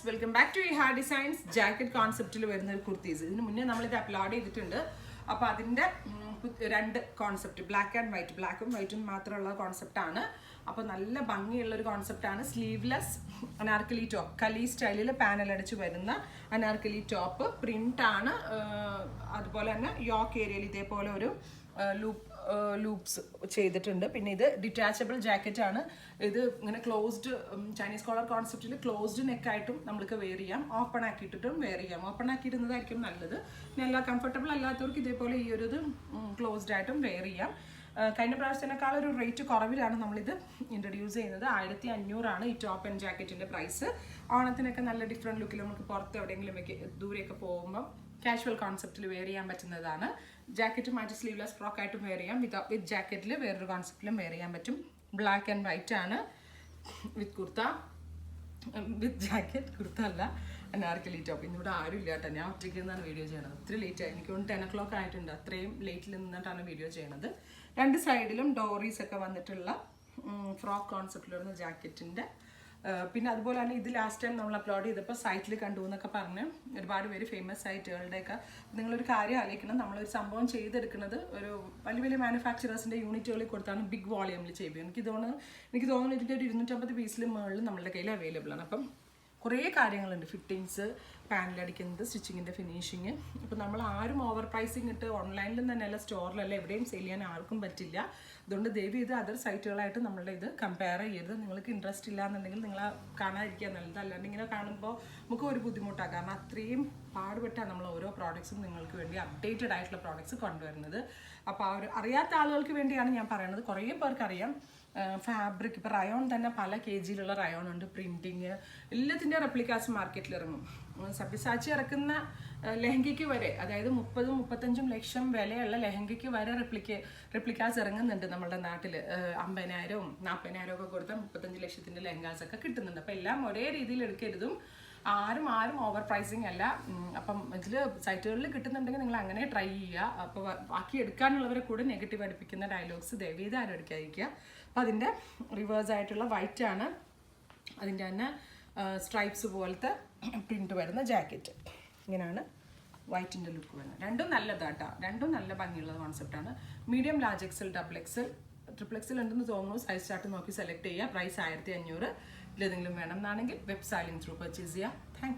Welcome back to Iha designs jacket കോൺസെപ്റ്റിൽ വരുന്ന ഒരു കുർത്തീസ്. ഇതിന് മുന്നേ നമ്മളിത് അപ്ലോഡ് ചെയ്തിട്ടുണ്ട്. അപ്പോൾ അതിൻ്റെ രണ്ട് കോൺസെപ്റ്റ്, ബ്ലാക്കും വൈറ്റും മാത്രമുള്ള കോൺസെപ്റ്റാണ്. അപ്പോൾ നല്ല ഭംഗിയുള്ളൊരു കോൺസെപ്റ്റാണ്. സ്ലീവ്ലെസ് അനാർക്കലി ടോപ്പ്, കലി സ്റ്റൈലിൽ പാനൽ അടിച്ച് വരുന്ന അനാർക്കലി ടോപ്പ് പ്രിൻ്റാണ്. അതുപോലെ തന്നെ യോക്ക് ഏരിയയിൽ ഇതേപോലെ ഒരു ലൂപ്സ് ചെയ്തിട്ടുണ്ട്. പിന്നെ ഇത് ഡിറ്റാച്ചബിൾ ജാക്കറ്റ് ആണ്. ഇത് ഇങ്ങനെ ക്ലോസ്ഡ് ചൈനീസ് കോളർ കോൺസെപ്റ്റിൽ ക്ലോസ്ഡ് നെക്കായിട്ടും നമ്മൾക്ക് വെയർ ചെയ്യാം, ഓപ്പൺ ആക്കിയിട്ടിട്ടും വെയർ ചെയ്യാം. ഓപ്പൺ ആക്കിയിടുന്നതായിരിക്കും നല്ലത്. പിന്നെ എല്ലാ കംഫർട്ടബിൾ അല്ലാത്തവർക്ക് ഇതേപോലെ ഈ ഒരു ഇത് ക്ലോസ്ഡ് ആയിട്ടും വെയർ ചെയ്യാം. കഴിഞ്ഞ പ്രാവശ്യത്തിനേക്കാൾ ഒരു റേറ്റ് കുറവിലാണ് നമ്മളിത് ഇൻട്രൊഡ്യൂസ് ചെയ്യുന്നത്. 1500 ഈ ടോപ്പ് ആൻഡ് ജാക്കറ്റിൻ്റെ പ്രൈസ്. ഓണത്തിനൊക്കെ നല്ല ഡിഫറെൻറ്റ് ലുക്കിൽ നമുക്ക് പുറത്ത് എവിടെയെങ്കിലും ദൂരെയൊക്കെ പോകുമ്പം കാഷ്വൽ കോൺസെപ്റ്റിൽ വെയർ ചെയ്യാൻ പറ്റുന്നതാണ്. ജാക്കറ്റ് മാറ്റി സ്ലീവ്ലെസ് ഫ്രോക്കായിട്ടും വെയർ ചെയ്യാം. വിത്ത് ജാക്കറ്റിൽ വേറൊരു കോൺസെപ്റ്റിലും വെയർ ചെയ്യാൻ പറ്റും. ബ്ലാക്ക് ആൻഡ് വൈറ്റ് ആണ് വിത്ത് കുർത്ത, വിത്ത് ജാക്കറ്റ്. കുർത്ത അല്ല, അനാർക്കലി ടോപ്പ്. ഇന്നിവിടെ ആരും ഇല്ല കേട്ടോ, ഞാൻ ഒറ്റയ്ക്ക് നിന്നാണ് വീഡിയോ ചെയ്യണത്. ഒത്തിരി ലേറ്റ് ആയി, എനിക്ക് 10 o'clock ആയിട്ടുണ്ട്. അത്രയും ലേറ്റിൽ നിന്നിട്ടാണ് വീഡിയോ ചെയ്യണത്. രണ്ട് സൈഡിലും ഡോറീസ് ഒക്കെ വന്നിട്ടുള്ള ഫ്രോക്ക് കോൺസെപ്റ്റിൽ വരുന്ന ജാക്കറ്റിൻ്റെ. പിന്നെ അതുപോലെ തന്നെ ഇത് ലാസ്റ്റ് ടൈം നമ്മൾ അപ്ലോഡ് ചെയ്തപ്പോൾ സൈറ്റിൽ കണ്ടു എന്നൊക്കെ പറഞ്ഞ് ഒരുപാട് പേര് ഫേമസ് സൈറ്റുകളുടെയൊക്കെ. നിങ്ങളൊരു കാര്യം ആലോചിക്കണം, നമ്മളൊരു സംഭവം ചെയ്തെടുക്കുന്നത് ഒരു വലിയ വലിയ മാനുഫാക്ചറേഴ്സിൻ്റെ യൂണിറ്റുകളിൽ കൊടുത്താണ് ബിഗ് വോളിയമിൽ ചെയ്യുന്നത്. എനിക്ക് തോന്നുന്നു ഇതിൻ്റെ ഒരു 250 പീസിൽ മുകളിൽ നമ്മളുടെ കയ്യിൽ അവൈലബിൾ ആണ്. അപ്പം കുറേ കാര്യങ്ങളുണ്ട്, ഫിറ്റിങ്സ്, പാനലടിക്കുന്നത്, സ്റ്റിച്ചിങ്ങിൻ്റെ ഫിനിഷിങ്. ഇപ്പോൾ നമ്മൾ ആരും ഓവർ പ്രൈസിങ് ഇട്ട് ഓൺലൈനിലും തന്നെയല്ല സ്റ്റോറിലല്ല എവിടെയും സെയിൽ ചെയ്യാൻ ആർക്കും പറ്റില്ല. അതുകൊണ്ട് ദയവ് ചെയ്ത് അതർ സൈറ്റുകളായിട്ട് നമ്മളുടെ ഇത് കമ്പയർ ചെയ്യരുത്. നിങ്ങൾക്ക് ഇൻട്രസ്റ്റ് ഇല്ല എന്നുണ്ടെങ്കിൽ നിങ്ങൾ കാണാതിരിക്കുക നല്ലത്. അല്ലാണ്ട് ഇങ്ങനെ കാണുമ്പോൾ നമുക്ക് ഒരു ബുദ്ധിമുട്ടാണ്. കാരണം അത്രയും പാടുപെട്ടാണ് നമ്മൾ ഓരോ പ്രോഡക്ട്സും നിങ്ങൾക്ക് വേണ്ടി അപ്ഡേറ്റഡ് ആയിട്ടുള്ള പ്രോഡക്ട്സ് കൊണ്ടുവരുന്നത്. അപ്പോൾ ആ ഒരു അറിയാത്ത ആളുകൾക്ക് വേണ്ടിയാണ് ഞാൻ പറയുന്നത്. കുറേ പേർക്കറിയാം ഫാബ്രിക്. ഇപ്പോൾ റയോൺ തന്നെ പല KGയിലുള്ള റയോൺ ഉണ്ട്. പ്രിൻറ്റിങ് എല്ലാത്തിൻ്റെ റെപ്ലിക്കാസ് മാർക്കറ്റിൽ ഇറങ്ങും. സബ്യസാച്ചി ഇറക്കുന്ന ലെഹങ്കയ്ക്ക് വരെ, അതായത് 30-35 ലക്ഷം വിലയുള്ള ലെഹങ്കയ്ക്ക് വരെ റെപ്ലിക്കാസ് ഇറങ്ങുന്നുണ്ട് നമ്മുടെ നാട്ടിൽ. 50,000-ഉം 40,000 ഒക്കെ കൊടുത്താൽ 35 ലക്ഷത്തിൻ്റെ ലെഹങ്കാസ് ഒക്കെ കിട്ടുന്നുണ്ട്. അപ്പോൾ എല്ലാം ഒരേ രീതിയിൽ എടുക്കരുതും. ആരും ഓവർ പ്രൈസിങ് അല്ല. അപ്പം ഇതിൽ സൈറ്റുകളിൽ കിട്ടുന്നുണ്ടെങ്കിൽ നിങ്ങൾ അങ്ങനെ ട്രൈ ചെയ്യുക. അപ്പോൾ ബാക്കി എടുക്കാനുള്ളവരെ കൂടെ നെഗറ്റീവ് അടുപ്പിക്കുന്ന ഡയലോഗ്സ് ദയവ് ചെയ്ത് ആരും എടുക്കാതിരിക്കുക. അപ്പോൾ അതിൻ്റെ റിവേഴ്സ് ആയിട്ടുള്ള വൈറ്റ് ആണ്. അതിൻ്റെ തന്നെ സ്ട്രൈപ്സ് പോലത്തെ പ്രിൻറ്റ് വരുന്ന ജാക്കറ്റ്. ഇങ്ങനെയാണ് വൈറ്റിൻ്റെ ലുക്ക് വരുന്നത്. രണ്ടും നല്ലതാട്ടോ, രണ്ടും നല്ല ഭംഗിയുള്ള കോൺസെപ്റ്റാണ്. Medium, large XL, double XL, triple XL ഉണ്ടെന്ന് തോന്നുന്നു. സൈസ് ചാർട്ട് നോക്കി സെലക്ട് ചെയ്യുക. പ്രൈസ് 1500. ഇതിലേതെങ്കിലും വേണം എന്നാണെങ്കിൽ വെബ് സെല്ലിംഗ് ത്രൂ പർച്ചേസ് ചെയ്യുക.